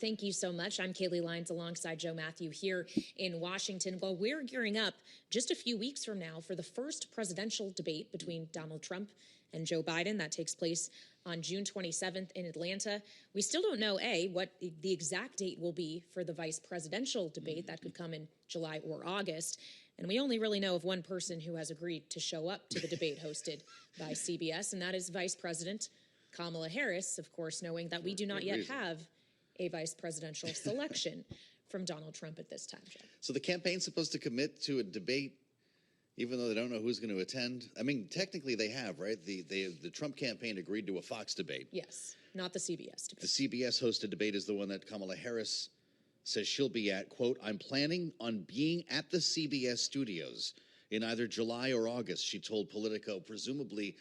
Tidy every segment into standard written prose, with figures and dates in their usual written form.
Thank you so much. I'm Kaylee Lyons alongside Joe Matthew here in Washington. Well, we're gearing up just a few weeks from now for the first presidential debate between Donald Trump and Joe Biden. That takes place on June 27th in Atlanta. We still don't know, what the exact date will be for the vice presidential debate. That could come in July or August. And we only really know of one person who has agreed to show up to the debate hosted by CBS, and that is Vice President Kamala Harris, of course, knowing that we do not yet have a vice presidential selection from Donald Trump at this time, Jeff. So the campaign's supposed to commit to a debate even though they don't know who's going to attend? I mean, technically they have, right? The Trump campaign agreed to a Fox debate. Yes, not the CBS debate. The CBS-hosted debate is the one that Kamala Harris says she'll be at. Quote, I'm planning on being at the CBS studios in either July or August, she told Politico, presumably,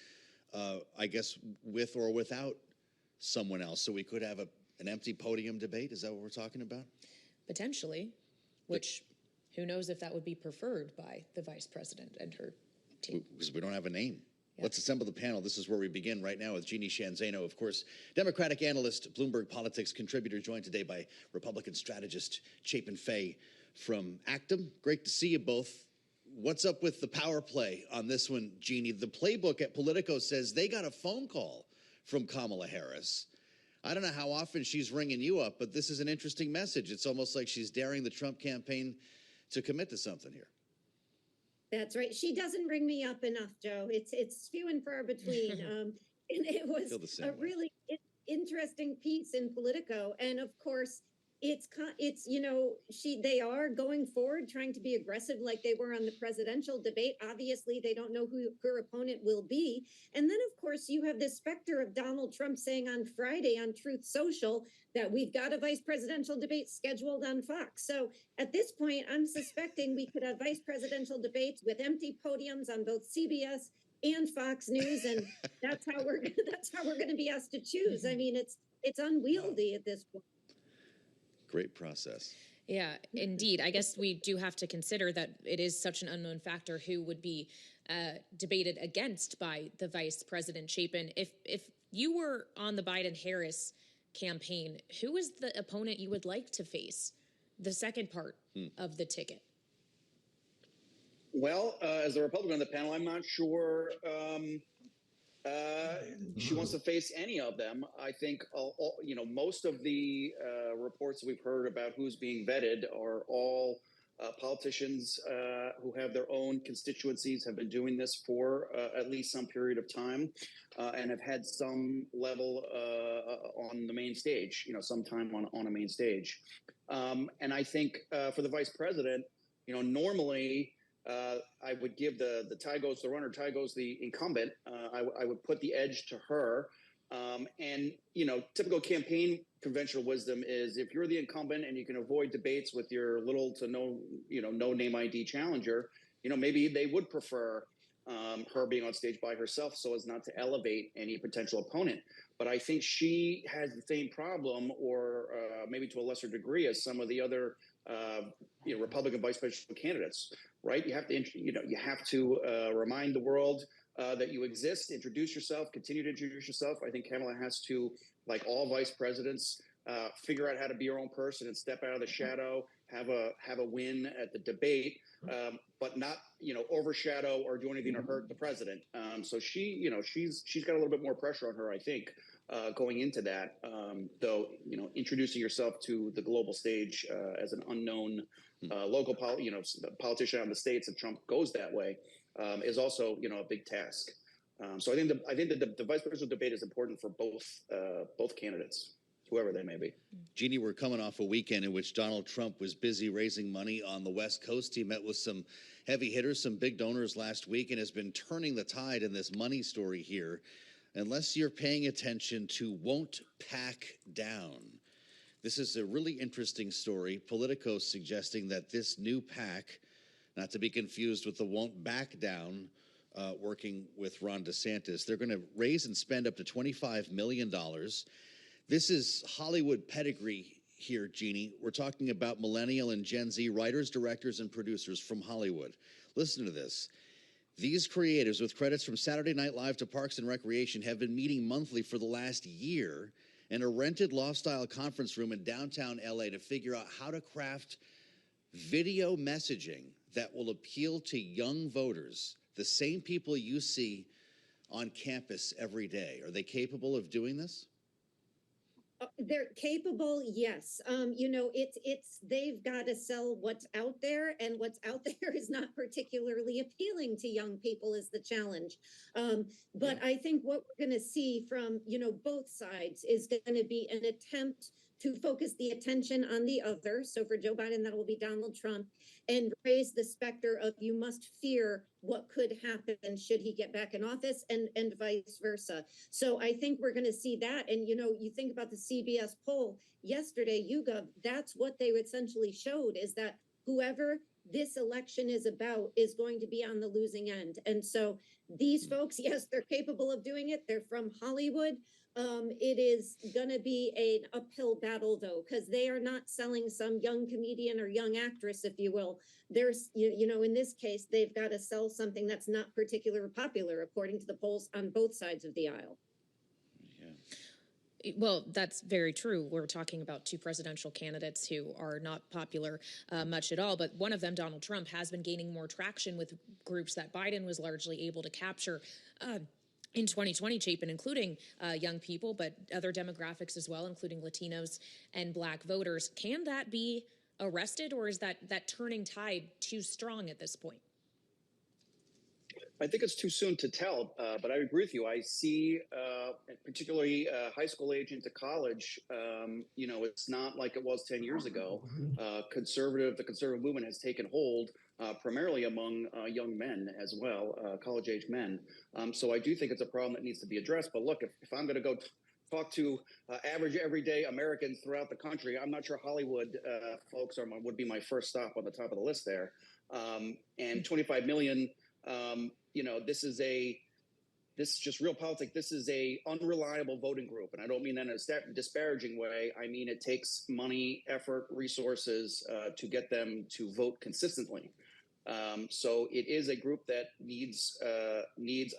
I guess, with or without someone else. So we could have an empty podium debate? Is that what we're talking about? Potentially, which who knows if that would be preferred by the vice president and her team. Because we don't have a name. Yeah. Let's assemble the panel. This is where we begin right now with Jeannie Shanzano, of course, Democratic analyst, Bloomberg Politics contributor, joined today by Republican strategist Chapin Fay from Actum. Great to see you both. What's up with the power play on this one, Jeannie? The playbook at Politico says they got a phone call from Kamala Harris. I don't know how often she's ringing you up, but this is an interesting message. It's almost like she's daring the Trump campaign to commit to something here. That's right. She doesn't ring me up enough, Joe. It's few and far between. And it was a really interesting piece in Politico. And of course, they are going forward trying to be aggressive like they were on the presidential debate. Obviously, they don't know who her opponent will be. And then, of course, you have this specter of Donald Trump saying on Friday on Truth Social that we've got a vice presidential debate scheduled on Fox. So at this point, I'm suspecting we could have vice presidential debates with empty podiums on both CBS and Fox News. And that's how we're going to be asked to choose. I mean, it's unwieldy at this point. Great process. Yeah, indeed. I guess we do have to consider that it is such an unknown factor who would be debated against by the vice president. Chapin, if you were on the Biden-Harris campaign, who is the opponent you would like to face? The second part of the ticket. Well, as a Republican on the panel, I'm not sure she wants to face any of them. I think, most of the reports we've heard about who's being vetted are all politicians who have their own constituencies, have been doing this for at least some period of time, and have had some level on the main stage, some time on a main stage. And I think for the vice president, normally, I would give the tie goes the runner, tie goes the incumbent. I would put the edge to her. And typical campaign conventional wisdom is if you're the incumbent and you can avoid debates with your little to no name ID challenger, maybe they would prefer her being on stage by herself so as not to elevate any potential opponent. But I think she has the same problem, or maybe to a lesser degree, as some of the other Republican vice presidential candidates. Right? You have to remind the world that you exist, introduce yourself, continue to introduce yourself. I think Kamala has to, like all vice presidents, figure out how to be her own person and step out of the shadow, have a win at the debate, but not overshadow or do anything to hurt the president. So she's got a little bit more pressure on her, I think, going into that. Though introducing yourself to the global stage as an unknown local politician out in the states, if Trump goes that way, is also a big task. So I think that the vice presidential debate is important for both candidates, whoever they may be. Jeannie, we're coming off a weekend in which Donald Trump was busy raising money on the West Coast. He met with some heavy hitters, some big donors last week, and has been turning the tide in this money story here. Unless you're paying attention to Won't Pack Down. This is a really interesting story. Politico suggesting that this new PAC, not to be confused with the Won't Back Down, working with Ron DeSantis, they're going to raise and spend up to $25 million. This is Hollywood pedigree here, Jeannie. We're talking about millennial and Gen Z writers, directors, and producers from Hollywood. Listen to this. These creators with credits from Saturday Night Live to Parks and Recreation have been meeting monthly for the last year in a rented loft-style conference room in downtown LA to figure out how to craft video messaging that will appeal to young voters, the same people you see on campus every day. Are they capable of doing this? They're capable, yes. They've got to sell what's out there, and what's out there is not particularly appealing to young people is the challenge. But I think what we're going to see from, both sides is going to be an attempt to focus the attention on the other. So for Joe Biden, that will be Donald Trump, and raise the specter of you must fear what could happen should he get back in office, and vice versa. So I think we're going to see that. And, you think about the CBS poll yesterday, YouGov, that's what they essentially showed, is that whoever this election is about is going to be on the losing end. And so these folks, yes, they're capable of doing it. They're from Hollywood. It is going to be an uphill battle, though, because they are not selling some young comedian or young actress, if you will. There's, in this case, they've got to sell something that's not particularly popular, according to the polls on both sides of the aisle. Well, that's very true. We're talking about two presidential candidates who are not popular much at all. But one of them, Donald Trump, has been gaining more traction with groups that Biden was largely able to capture in 2020, Chapin, including young people, but other demographics as well, including Latinos and Black voters. Can that be arrested, or is that turning tide too strong at this point? I think it's too soon to tell, but I agree with you. I see, particularly high school age into college, it's not like it was 10 years ago. The conservative movement has taken hold primarily among young men as well, college-age men. So I do think it's a problem that needs to be addressed. But look, if I'm going to go talk to average everyday Americans throughout the country, I'm not sure Hollywood folks would be my first stop on the top of the list there. And 25 million. This is just real politics. This is a unreliable voting group. And I don't mean that in a disparaging way. I mean, it takes money, effort, resources to get them to vote consistently. So it is a group that needs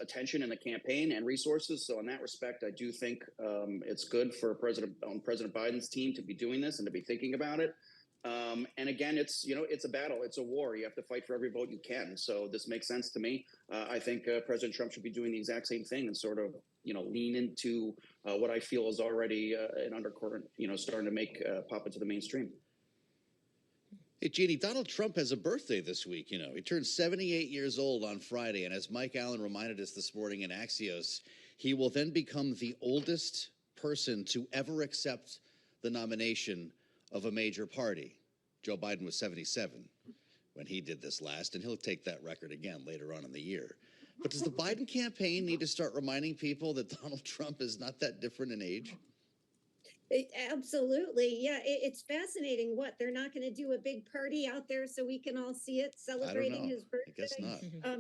attention in the campaign and resources. So in that respect, I do think it's good for President Biden's team to be doing this and to be thinking about it. And again, it's a battle. It's a war. You have to fight for every vote you can. So this makes sense to me. I think President Trump should be doing the exact same thing and sort of, lean into what I feel is already an undercurrent, starting to make pop into the mainstream. Hey, Jeannie, Donald Trump has a birthday this week. He turned 78 years old on Friday. And as Mike Allen reminded us this morning in Axios, he will then become the oldest person to ever accept the nomination of a major party. Joe Biden was 77 when he did this last, and he'll take that record again later on in the year. But does the Biden campaign need to start reminding people that Donald Trump is not that different in age? Absolutely. Yeah, it's fascinating. What, they're not going to do a big party out there so we can all see it celebrating his birthday? I guess not.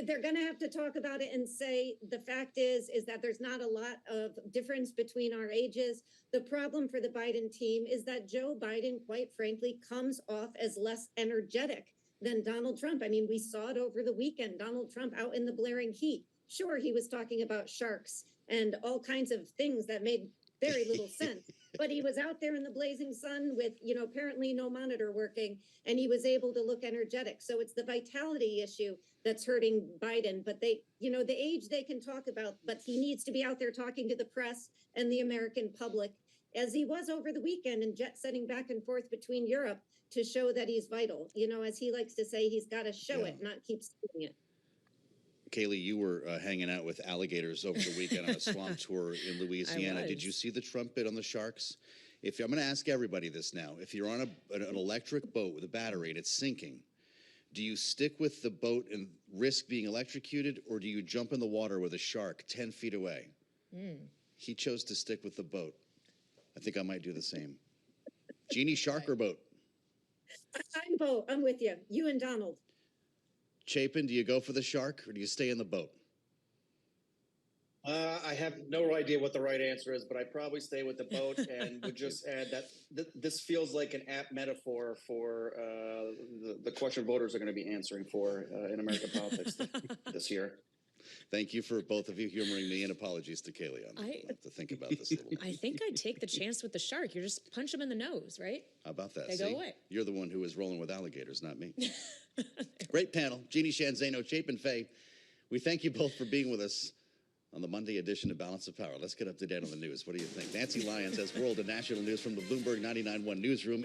They're going to have to talk about it and say the fact is that there's not a lot of difference between our ages. The problem for the Biden team is that Joe Biden, quite frankly, comes off as less energetic than Donald Trump. I mean, we saw it over the weekend. Donald Trump out in the blaring heat. Sure, he was talking about sharks and all kinds of things that made very little sense. But he was out there in the blazing sun with, apparently no monitor working, and he was able to look energetic. So it's the vitality issue that's hurting Biden. But the age they can talk about, but he needs to be out there talking to the press and the American public, as he was over the weekend and jet setting back and forth between Europe to show that he's vital. As he likes to say, he's got to show it, not keep saying it. Kaylee, you were hanging out with alligators over the weekend on a swamp tour in Louisiana. Did you see the Trump bit on the sharks? I'm going to ask everybody this now. If you're on an electric boat with a battery and it's sinking, do you stick with the boat and risk being electrocuted, or do you jump in the water with a shark 10 feet away? He chose to stick with the boat. I think I might do the same. Jeannie, shark or boat? I'm boat. I'm with you. You and Donald. Chapin, do you go for the shark or do you stay in the boat? I have no idea what the right answer is, but I'd probably stay with the boat and would just add that this feels like an apt metaphor for the question voters are going to be answering for in American politics this year. Thank you for both of you humoring me, and apologies to Kaylee. I'll have to think about this a little bit. I think I'd take the chance with the shark. You just punch him in the nose, right? How about that? They go away. You're the one who is rolling with alligators, not me. Great panel. Jeannie Shanzano, Chapin Fay. We thank you both for being with us on the Monday edition of Balance of Power. Let's get up to date on the news. What do you think? Nancy Lyons has world and national news from the Bloomberg 99.1 newsroom.